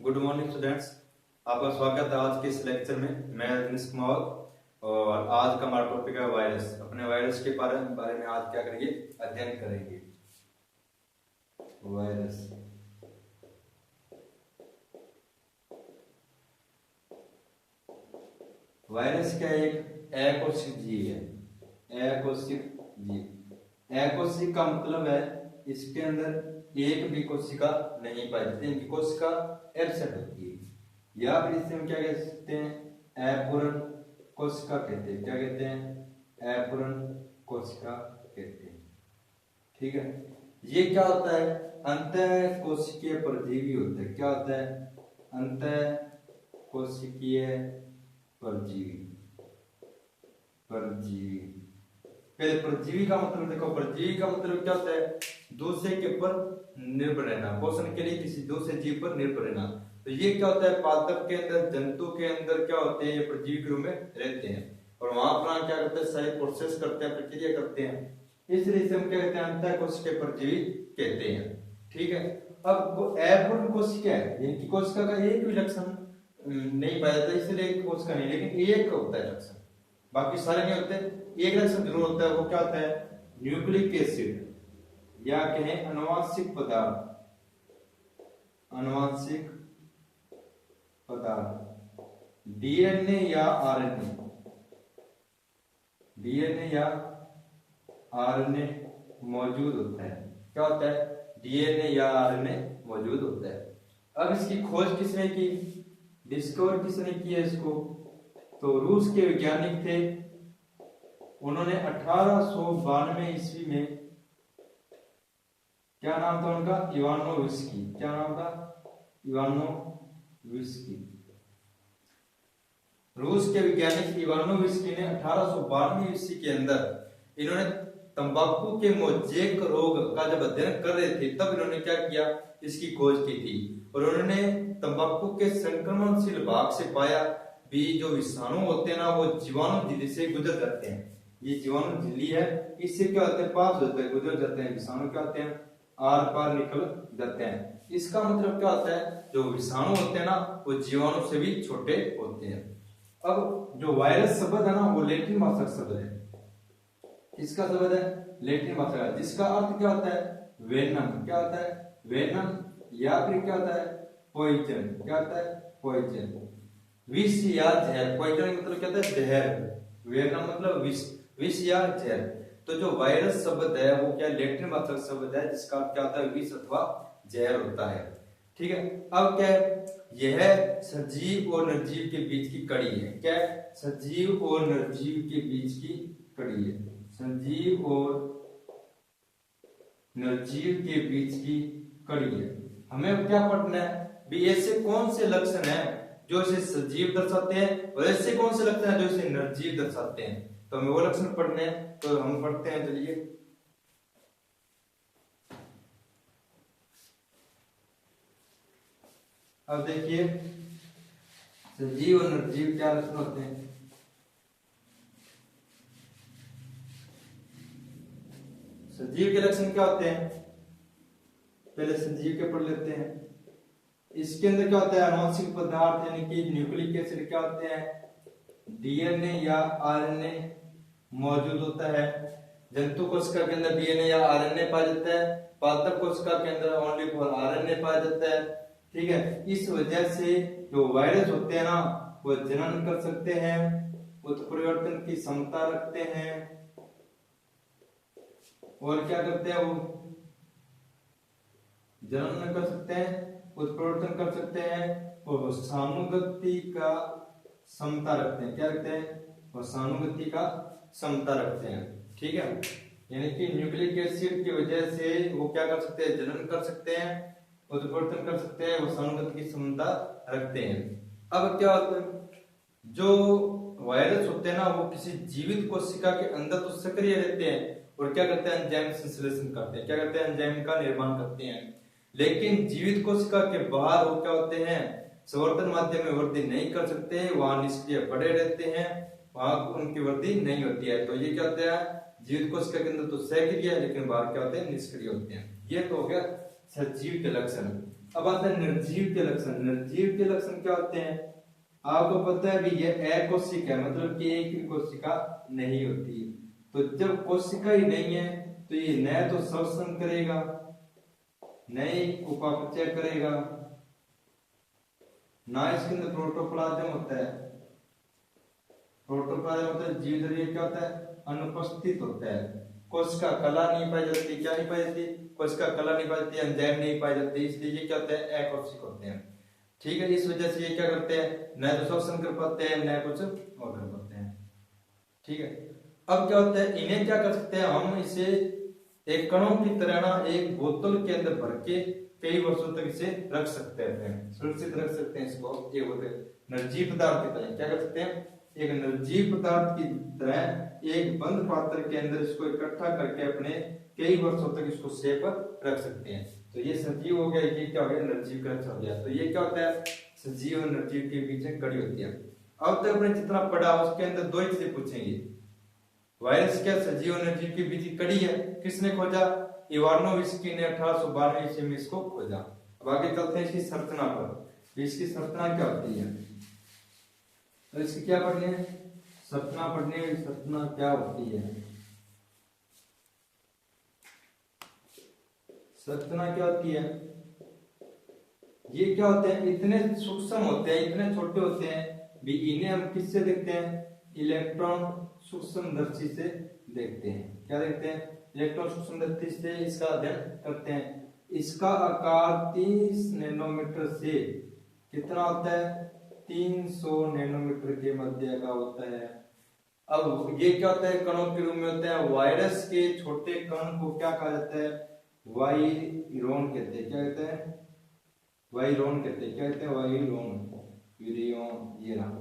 Good morning students. आपका स्वागत है आज के इस लेक्चर में। मैं रजनीश कुमार और आज का हमारा टॉपिक है वायरस। अपने वायरस के बारे में आज क्या करेंगे, अध्ययन करेंगे। वायरस वायरस क्या एक अकोशिक जीव है। अकोशिक जीव, अकोशिक का मतलब है इसके अंदर एक भी कोशिका नहीं पाई जाती, इनकी कोशिका एब्सेंट होती है। या फिर इसे हम क्या कह सकते हैं, अपूर्ण कोशिका कहते हैं। क्या कहते हैं? अपूर्ण कोशिका कहते हैं। ठीक है, ये क्या होता है? अंतः कोशिकीय परजीवी होता है। क्या होता है? अंतः कोशिकीय परजीवी। परजीवी, पहले परजीवी का मतलब देखो। परजीवी का मतलब क्या होता है? दूसरे के ऊपर निर्भर रहना, पोषण के लिए किसी दूसरे जीव पर निर्भर रहना। तो ये क्या होता है? पादप के अंदर, जंतु के अंदर क्या होते हैं? ये परजीवी के रूप में रहते हैं और वहां अपना क्या करते हैं? सारी प्रोसेस करते हैं, प्रक्रिया करते हैं। इसलिए इसे हम क्या कहते हैं? अंतः कोशिकीय परजीवी कहते हैं। ठीक है, अब वो अपूर्ण कोशिका है, इनकी कोशिका का एक भी लक्षण नहीं पाया जाता, इसलिए एक कोशिका नहीं, लेकिन एक होता है लक्षण, बाकी सारे नहीं होते। एक लक्षण जरूर होता है, वो क्या होता है? न्यूक्लिक एसिड या कहें अनुवांशिक पदार्थ। अनुवांशिक पदार्थ, डीएनए या आरएनए। डीएनए या आरएनए मौजूद होता है। क्या होता है? डीएनए या आरएनए मौजूद होता है। अब इसकी खोज किसने की, डिस्कवर किसने किया इसको? तो रूस के वैज्ञानिक थे। उन्होंने 1892 ईस्वी में, क्या नाम था उनका? इवानोविस्की। क्या नाम था? इवानोविस्की। रूस के वैज्ञानिक इवानोविस्की ने 1892 ईस्वी के अंदर इन्होंने तंबाकू के मोज़ेक रोग का जब अध्ययन कर रहे थे, तब इन्होंने क्या किया? इसकी खोज की थी और उन्होंने तंबाकू के संक्रमणशील भाग से पाया भी जो विषाणु होते हैं ना, वो जीवाणु झिल्ली से गुजर जाते हैं। ये जीवाणु झिल्ली है, इससे क्या होता है? पास होते हैं, गुजर जाते हैं। विषाणु क्या होते हैं? आर पार निकल जाते हैं। इसका मतलब क्या होता है? जो विषाणु होते हैं ना, वो जीवाणु से भी छोटे होते हैं। अब जो वायरस शब्द है ना, वो लैटिन भाषा शब्द है। इसका शब्द है लैटिन भाषा, जिसका अर्थ क्या होता है? वेनम। क्या होता है? वेनम। या फिर क्या होता है? पॉइजन। क्या होता है? पॉइजन, विष या जहर। पॉइजन मतलब क्या होता है? जहर। वेनम मतलब विष, विष या जहर। तो जो वायरस शब्द है वो क्या लैटिन भाषा शब्द है, जिसका अर्थ क्या होता है? विष अथवा जहर होता है। ठीक है, अब क्या है? यह सजीव और निर्जीव के बीच की कड़ी है। क्या? सजीव और निर्जीव के बीच की कड़ी है। सजीव और निर्जीव के बीच की कड़ी है। हमें क्या पढ़ना है भी? ऐसे कौन से लक्षण हैं जो इसे सजीव दर्शाते हैं और ऐसे कौन से लक्षण हैं जो इसे निर्जीव दर्शाते हैं? तो हमें वो लक्षण पढ़ने हैं, तो हम पढ़ते हैं। चलिए, अब देखिए सजीव और निर्जीव क्या लक्षण होते हैं। सजीव के लक्षण क्या होते हैं? पहले सजीव के पढ़ लेते हैं। इसके अंदर क्या होता है? आनुवंशिक पदार्थ यानी कि न्यूक्लिक एसिड क्या होते हैं? डीएनए या आरएनए मौजूद होता है। जंतु कोशिका के अंदर डीएनए या आरएनए पाया जाता है। पादप कोशिका के अंदर ओनली फॉर आरएनए पाया जाता है। ठीक है, इस वजह से जो वायरस होते हैं ना, वो जनन कर सकते हैं, उत्परिवर्तन की क्षमता रखते हैं और क्या करते हैं? वो जनन कर सकते हैं, उत्परिवर्तन कर सकते हैं और सानुगति का क्षमता रखते हैं। क्या रखते हैं? और सानुगति का क्षमता रखते हैं। ठीक है, यानी कि न्यूक्लिक एसिड की वजह से वो क्या कर सकते हैं? जनन कर सकते हैं, उत्परिवर्तन कर सकते हैं, वो सानुगति की क्षमता रखते हैं। अब क्या होता है? जो वायरस होते हैं ना, वो किसी जीवित कोशिका के अंदर तो सक्रिय रहते हैं और क्या करते हैं? एंजाइम संश्लेषण करते हैं। क्या करते हैं? एंजाइम का निर्माण करते हैं। लेकिन जीवित कोशिका के बाहर वो क्या होते हैं? संवर्धन माध्यम में वृद्धि नहीं कर सकते, वहां निष्क्रिय पड़े रहते हैं, वहां उनकी वृद्धि नहीं होती है। तो ये क्या होता है? जीवित कोशिका के अंदर तो सक्रिय है, लेकिन बाहर क्या होते हैं? निष्क्रिय होते हैं। ये तो हो गया सजीव के लक्षण। अब आता है निर्जीव के लक्षण। निर्जीव के लक्षण क्या होते हैं? आपको पता है भी ये अकोशिक है, मतलब कि एक भी कोशिका नहीं होती। तो जब कोशिका ही नहीं है तो ये न तो श्वसन करेगा, न ही उपापचय करेगा, ना इसके अंदर प्रोटोप्लाज्म होता है। प्रोटोप्लाज्म होता है जीव जरिए क्या होता है? अनुपस्थित होता है। कोशिका कला नहीं पाई जाती। क्या नहीं पाई जाती? कोशिका कला नहीं पाई जाती, एंजाइम नहीं पाई जाती, इसलिए ये क्या होते हैं? अकोशिक होते हैं। ठीक है, इस वजह से ये क्या करते हैं? न तो श्वसन कर पाते हैं, न कुछ और कर पाते हैं। ठीक है, अब क्या होता है? इन्हें क्या कर सकते हैं हम? इसे एक कणों की तरह ना एक बोतल के अंदर भर के कई वर्षों तक इसे रख सकते हैं, सुरक्षित रख सकते हैं। इसको एक होते निर्जीव पदार्थ की तरह क्या कर सकते हैं? एक निर्जीव पदार्थ की तरह एक बंद पात्र के अंदर इसको इकट्ठा करके अपने कई वर्षों तक इसको सेफ रख सकते हैं। तो ये सजीव हो गया, ये क्या हो गया? निर्जीव का लक्षण हो गया। तो ये क्या होता है? सजीव और निर्जीव के बीच में कड़ी होती है। अब तक अपने जितना पढ़ा उसके अंदर दो ही चीजें पूछेंगे। वायरस क्या सजीव और निर्जीव के बीच की कड़ी है? किसने खोजा? इवानोविस्की ने 1892 ईस्वी में इसको खोजा। अब आगे चलते हैं इसकी संरचना पर। इसकी संरचना क्या होती है? तो इसकी क्या पढ़नी है? संरचना पढ़नी है। संरचना क्या होती है? संरचना क्या होती है? ये क्या होते हैं? इतने सूक्ष्म होते हैं, इतने छोटे होते हैं भी, इन्हें हम किससे देखते हैं? इलेक्ट्रॉन सूक्ष्मदर्शी से देखते हैं। क्या देखते हैं? इलेक्ट्रॉन सूक्ष्मदर्शी से इसका अध्ययन करते हैं। इसका आकार 30 नैनोमीटर से कितना होता है? 300 नैनोमीटर के मध्य का होता है। अब ये क्या होता है? कणों के रूप में होता है। वायरस के छोटे कण को क्या कहा जाता है? वायरोन कहते हैं। क्या कहते हैं? वायरोन कहते हैं। क्या कहते हैं? वायरोन, विरियन, ये रहा।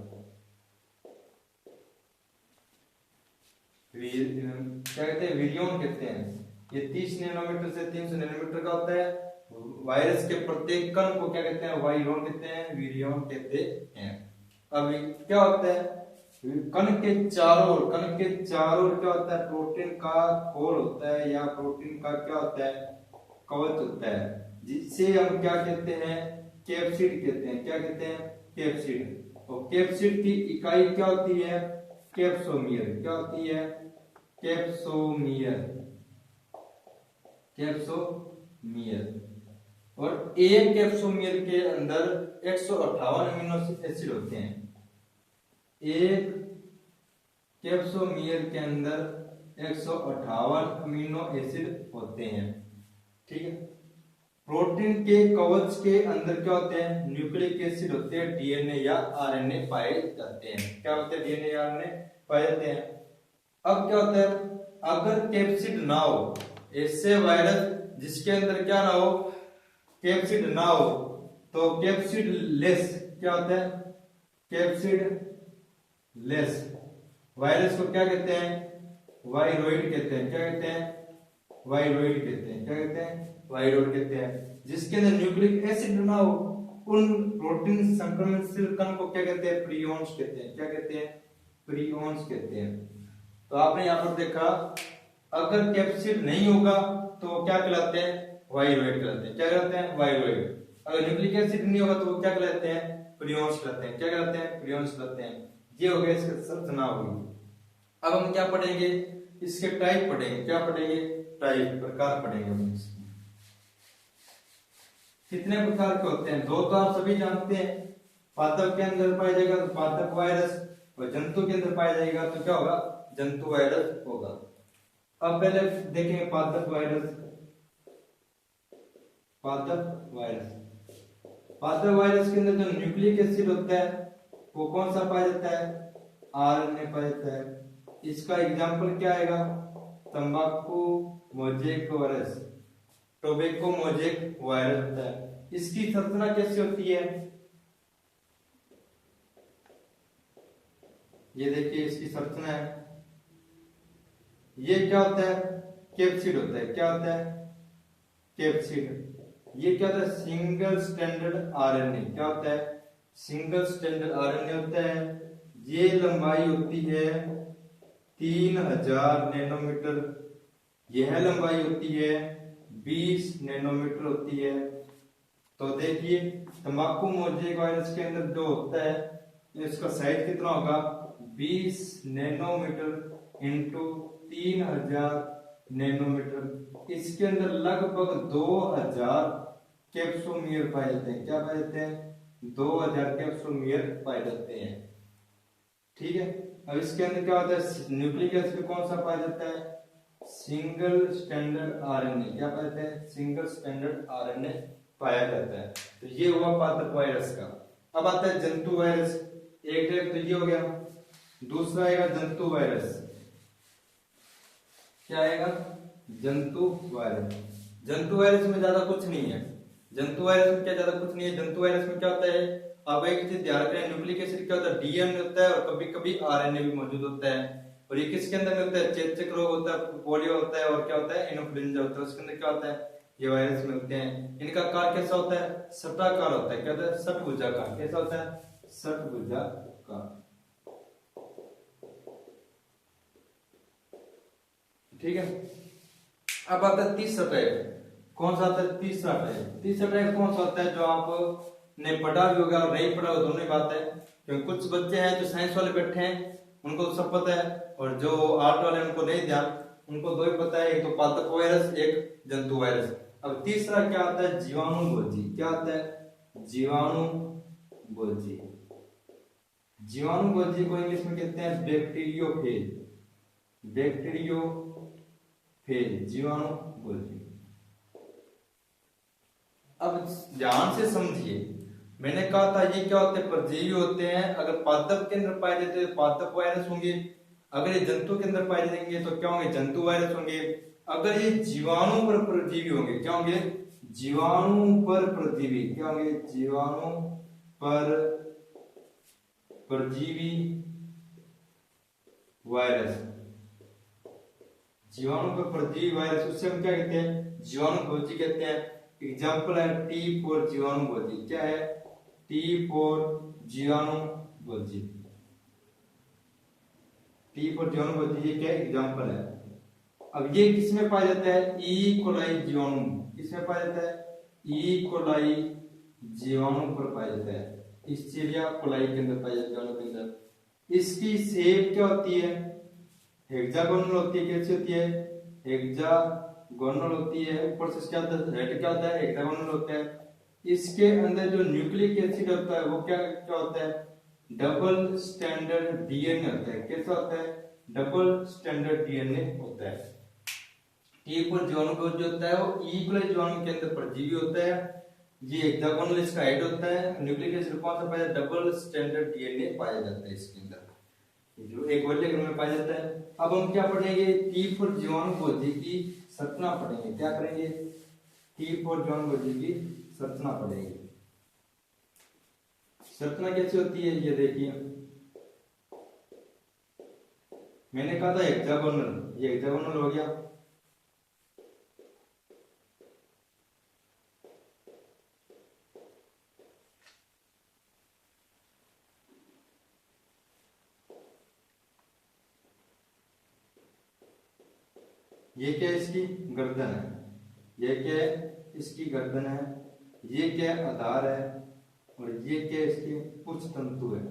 क्या कहते हैं? विरियन कहते हैं। ये 30 नैनोमीटर से 300 नैनोमीटर का होता है। वायरस के प्रत्येक कण को क्या कहते हैं? वायरोन कहते हैं, विरियन कहते हैं। अब क्या होता है? कण के चारों ओर क्या होता है? प्रोटीन का खोल होता है, या प्रोटीन का क्या होता है? कवच होता है, जिससे हम क्या कहते हैं? कैप्सिड कहते हैं। क्या कहते हैं? कैप्सिड। और कैप्सिड की इकाई क्या होती है? कैप्सोमियर। क्या होती है? कैप्सोमियर। कैप्सोमियर। और एक कैप्सोमियर के अंदर 158 अमीनो एसिड होते हैं। एक कैप्सोमियर के अंदर 158 अमीनो एसिड होते हैं। ठीक है, प्रोटीन के कवच के अंदर क्या होते हैं? न्यूक्लिक एसिड होते हैं, डीएनए या आरएनए पाए जाते हैं। क्या होते हैं? डीएनए या आरएनए पाए जाते हैं। अब क्या होता है? अगर कैप्सिड ना हो, ऐसे वायरस जिसके अंदर क्या ना हो? कैप्सिड ना हो, तो कैप्सिड लेस क्या होता है? कैप्सिड लेस वायरस को क्या कहते हैं? वायरोइड कहते हैं। क्या कहते हैं? वायरोइड कहते हैं। क्या कहते हैं? वायरोइड कहते हैं। जिसके अंदर न्यूक्लिक एसिड ना हो, उन प्रोटीन संक्रमणशील कण को क्या कहते हैं? प्रियोन्स कहते हैं। क्या कहते हैं? प्रियोन्स कहते हैं। तो आपने यहाँ पर देखा, अगर कैप्सिड नहीं होगा तो क्या कहलाते हैं? वायरोइड कहलाते हैं। क्या कहलाते हैं? वायरोइड। अगर न्यूक्लिक एसिड नहीं होगा तो वो क्या कहलाते हैं? प्रियोन्स कहलाते हैं। क्या कहलाते हैं? प्रियोन्स कहलाते हैं। ये हो गया इसका संरचना होगी। अब हम क्या पढ़ेंगे? इसके टाइप पढ़ेंगे। क्या पढ़ेंगे? टाइप, प्रकार पढ़ेंगे हम इसके। कितने प्रकार के होते हैं? दो तो आप सभी जानते हैं। पादप के अंदर पाया जाएगा तो पादप वायरस, और जंतु के अंदर पाया जाएगा तो क्या होगा? जंतु वायरस होगा। अब पहले देखेंगे पादप वायरस। पादप वायरस, पादप वायरस के अंदर जो न्यूक्लिक एसिड होता है वो कौन सा पाया जाता है? आरएनए पाया जाता है। इसका एग्जाम्पल क्या आएगा? तंबाकू mosaic virus, tobacco mosaic virus होता है। इसकी संरचना कैसी होती है? ये देखिए इसकी संरचना है। ये क्या होता है? कैप्सिड होता है। क्या होता है? कैप्सिड। ये क्या होता है? Single standard RNA. क्या होता है? सिंगल स्टैंडर्ड आरएनए होता है। ये लंबाई होती है 3000 नैनोमीटर। यह लंबाई होती है 20 नैनोमीटर होती है। तो तो देखिए तंबाकू मोजेक वायरस के अंदर जो होता है इसका साइज कितना होगा 20 नैनोमीटर इंटू 3000 नैनोमीटर। इसके अंदर लगभग 2000 कैप्सोमियर पाए जाते हैं। क्या पाए जाते हैं 2000 कैप्सोमियर पाए जाते हैं। ठीक है, अब इसके अंदर क्या होता है न्यूक्लिक एसिड कौन सा पाया जाता है सिंगल स्टैंडर्ड आरएनए। क्या पाया जाता है सिंगल स्टैंडर्ड आरएनए पाया जाता है। तो ये हुआ पादप वायरस का। अब आता है जंतु वायरस। एक टाइप तो ये हो गया, दूसरा आएगा जंतु वायरस। क्या आएगा जंतु वायरस। जंतु वायरस में ज्यादा कुछ नहीं है। जंतु वायरस में क्या ज्यादा कुछ नहीं है। जंतु वायरस में क्या होता है अब एक चीज ध्यान रखें न्यूक्लिक एसिड क्या होता है डीएनए होता है और कभी कभी आरएनए भी मौजूद होता है। और ये किसके अंदर मिलता है चेचक रोग होता है पोलियो होता है और क्या होता है इन्फ्लुएंजा होता है। उसके अंदर क्या होता है ये वायरस मिलते हैं। इनका आकार कैसा होता है सटाकार होता है। क्या होता है षटभुजाकार। कैसा होता है षटभुजाकार। ठीक है, अब आता है तीसरा टाइप। कौन सा आता है तीसरा टाइप। तीसरा टाइप कौन सा होता है जो आपने पढ़ा भी होगा और नहीं पढ़ा होगा दोनों ही बात है। क्योंकि कुछ बच्चे हैं जो साइंस वाले बैठे हैं उनको तो सब पता है और जो आर्ट वाले उनको नहीं ध्यान, उनको दो ही पता है एक तो पादप वायरस एक जंतु वायरस। अब तीसरा क्या आता है जीवाणुभोजी। क्या आता है जीवाणुभोजी। जीवाणुभोजी को इंग्लिश में कहते हैं बैक्टीरियोफेज। बैक्टीरियोफेज जीवाणुभोजी। अब ध्यान से समझिए मैंने कहा था ये क्या होते हैं परजीवी होते हैं। अगर पादप के अंदर पाए जाते हैं पादप वायरस होंगे। अगर ये जंतु के अंदर पाए जाएंगे तो क्या होंगे जंतु वायरस होंगे। अगर ये जीवाणु पर परजीवी होंगे क्या होंगे जीवाणु पर परजीवी। क्या होंगे जीवाणु पर परजीवी वायरस। जीवाणु पर परजीवी वायरस उससे हम क्या कहते हैं जीवाणुभोजी कहते हैं। एग्जाम्पल है टी फॉर जीवाणुभोजी। क्या है टी फॉर जीवाणुभोजी। टी फॉर जीवाणुभोजी ये क्या एग्जाम्पल है। अब ये किसमें पाया जाता है ई कोलाई जीवाणु। किसमें पाया जाता है ई कोलाई जीवाणु पर पाया जाता है। इस्चेरिया कोलाई के अंदर पाया जाता है जीवाणु के अंदर। इसकी शेप क्या होती है हेक्सागोनल होती है। कैसी होती है हेक्सागोनल होती है। ऊपर से क्या होता है हेड क्या होता है हेक्सागोनल होता है। इसके अंदर जो न्यूक्लिक एसिड होता है वो क्या क्या होता है डबल स्टैंडर्ड डीएनए होता है। कैसा होता है डबल स्टैंडर्ड डीएनए होता है। टी पर जीवाणुभोजी होता है वो ई कोलाई जीवाणु के अंदर परजीवी होता है। ये हेक्सागोनल इसका हेड होता है। न्यूक्लिक एसिड कौन सा पाया डबल स्टैंडर्ड डीएनए पाया जाता है इसके अंदर जो एक वर्ले में पाया जाता है। अब हम क्या पढ़ेंगे टी फॉर जीवाणुभोजी की संरचना पढ़ेंगे। क्या करेंगे टी फॉर जीवाणुभोजी की संरचना पढ़ेंगे। संरचना कैसी होती है ये देखिए मैंने कहा था हेक्सागोनल। ये हेक्सागोनल हो गया। ये क्या इसकी गर्दन है। ये क्या है इसकी गर्दन है। ये क्या आधार है और ये क्या इसकी पुच्छ तंतु है।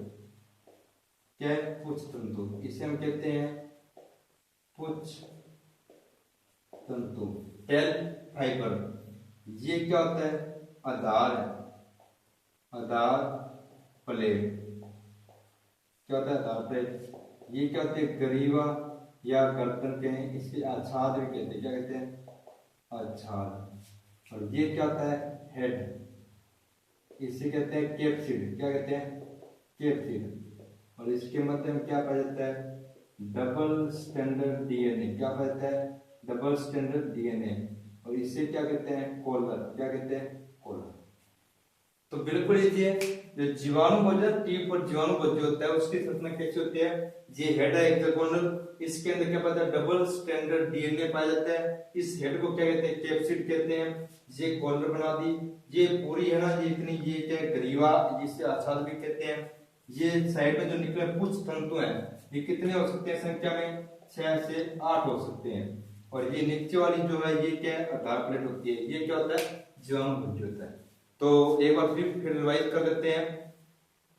क्या है पुच्छ तंतु। इसे हम कहते हैं पुच्छ तंतु टेल फाइबर। ये क्या होता है आधार है आधार प्लेट। क्या होता है आधार प्लेट। ये क्या होते हैं ग्रीवा या गर्दन के हैं। इसके आच्छाद भी कहते हैं। क्या कहते हैं आच्छाद। और ये क्या होता है हेड। इसे कहते हैं कैप्सिड। क्या कहते हैं कैप्सिड। और इसके मध्य में क्या पाया जाता है डबल स्टैंडर्ड डीएनए। क्या पाया जाता है डबल स्टैंडर्ड डीएनए। और इसे क्या कहते हैं कॉलर। क्या कहते हैं कॉलर। तो बिल्कुल ये जो जीवाणुभोजी टी फॉर जीवाणुभोजी होता है उसकी संरचना कैसी होती है। ये हेड है हेक्सागोनल। इसके अंदर क्या पाया जाता है डबल स्टैंडर्ड डीएनए पाया जाता है। इस हेड को क्या कहते हैं कैप्सिड कहते हैं। ये कॉलर बना दी। ये पूरी है ना ये इतनी ये क्या है ग्रीवा जिसे आच्छाद भी कहते हैं। ये साइड में जो निकले पुच्छ तंतु हैं ये कितने हो सकते हैं संख्या में 6 से 8 हो सकते हैं। और ये नीचे वाली जो है ये क्या है आधार प्लेट होती है। ये क्या होता है जीवाणुभोजी होता है। तो एक बार फिर रिवाइज कर लेते हैं।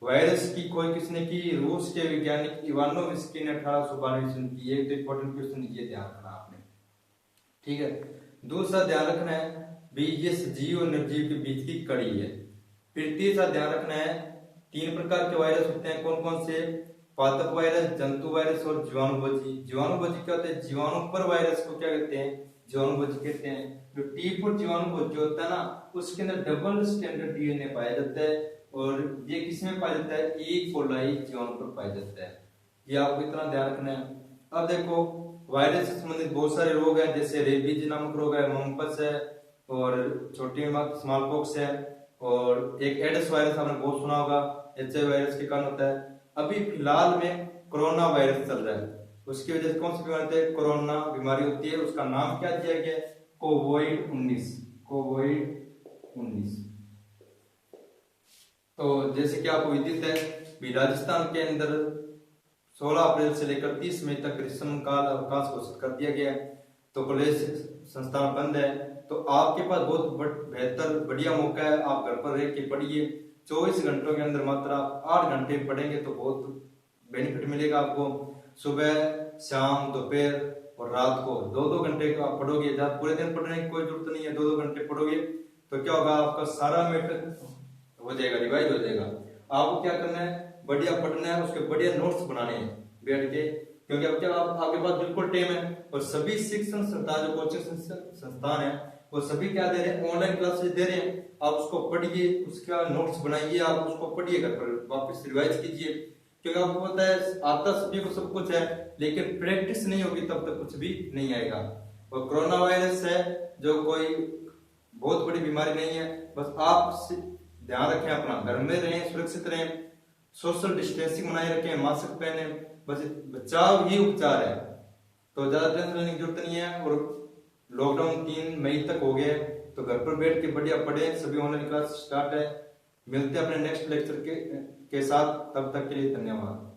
वायरस की खोज किसने की? रूस के वैज्ञानिक इवानोविस्की ने 1892 में की। एक तो इंपॉर्टेंट क्वेश्चन ये ध्यान रखना आपने, ठीक है। दूसरा ध्यान रखना है भी ये सजीव और निर्जीव के बीच की कड़ी है। फिर तीसरा ध्यान रखना है 3 प्रकार के वायरस होते हैं, कौन कौन से? पादप वायरस, जंतु वायरस और जीवाणुभोजी। जीवाणुभोजी क्या होते हैं? जीवाणु पर वायरस को क्या कहते हैं? जीवाणुभोजी कहते हैं। जो टी4 जीवाणुभोजी होता है ना, उसके अंदर डबल स्टैंडर्ड डीएनए पाया जाता है और ये किसमें पाया जाता है? ई कोलाई जीवाणु पर पाया जाता है। ये आपको इतना ध्यान रखना है। अब देखो वायरस से संबंधित बहुत सारे रोग हैं, जैसे रेबीज नामक रोग है, मम्पस है और छोटी स्मॉल पॉक्स है, और एक एड्स वायरस आपने बहुत सुना होगा, एचआईवी वायरस के कारण होता है। अभी फिलहाल में कोरोना वायरस चल रहा है, उसकी वजह से कौन सी बीमारी होती है? कोरोना बीमारी होती है। उसका नाम क्या दिया गया? कोविड-19। कोविड-19। तो जैसे कि आपको विदित है भी राजस्थान के अंदर 16 अप्रैल से लेकर 30 मई तक ग्रीष्मकाल अवकाश घोषित कर दिया गया है। तो कॉलेज संस्थान बंद है। तो आपके पास बहुत बेहतर बढ़िया मौका है, आप घर पर रह के पढ़िए। 24 घंटों के अंदर मात्र आप 8 घंटे पढ़ेंगे तो बहुत बेनिफिट मिलेगा आपको। सुबह, शाम, दोपहर और रात को 2-2 घंटे आप पढ़ोगे। जब पूरे दिन पढ़ने की कोई जरूरत नहीं है, 2-2 घंटे पढ़ोगे तो क्या होगा? आपका सारा मैटर हो जाएगा, रिवाइज हो जाएगा। आपको क्या करना है? बढ़िया पढ़ना है, उसके बढ़िया नोट्स बनाने हैं बैठ के, क्योंकि अब क्या आपके पास बिल्कुल टाइम है। और सभी शिक्षण संस्थान, जो कोचिंग संस्थान है, वो सभी क्या दे रहे हैं? ऑनलाइन क्लासेस दे रहे हैं। आप उसको पढ़िए, उसका नोट्स बनाइए, आप उसको पढ़िए, घर पर वापस रिवाइज कीजिए, क्योंकि आपको पता है आता सभी को सब कुछ है, लेकिन प्रैक्टिस नहीं होगी तब तक कुछ भी नहीं आएगा। और कोरोना वायरस है जो कोई बहुत बड़ी बीमारी नहीं है, बस आप ध्यान रखें, अपना घर में रहें, सुरक्षित रहें, सोशल डिस्टेंसिंग बनाए रखें, मास्क पहने, बस बचाव ही उपचार है। तो ज्यादा टेंशन लेने की जरूरत नहीं है। और लॉकडाउन 3 मई तक हो गया, तो घर पर बैठ के बढ़िया पढ़े, सभी ऑनलाइन क्लास स्टार्ट है। मिलते हैं अपने नेक्स्ट लेक्चर के साथ, तब तक के लिए धन्यवाद।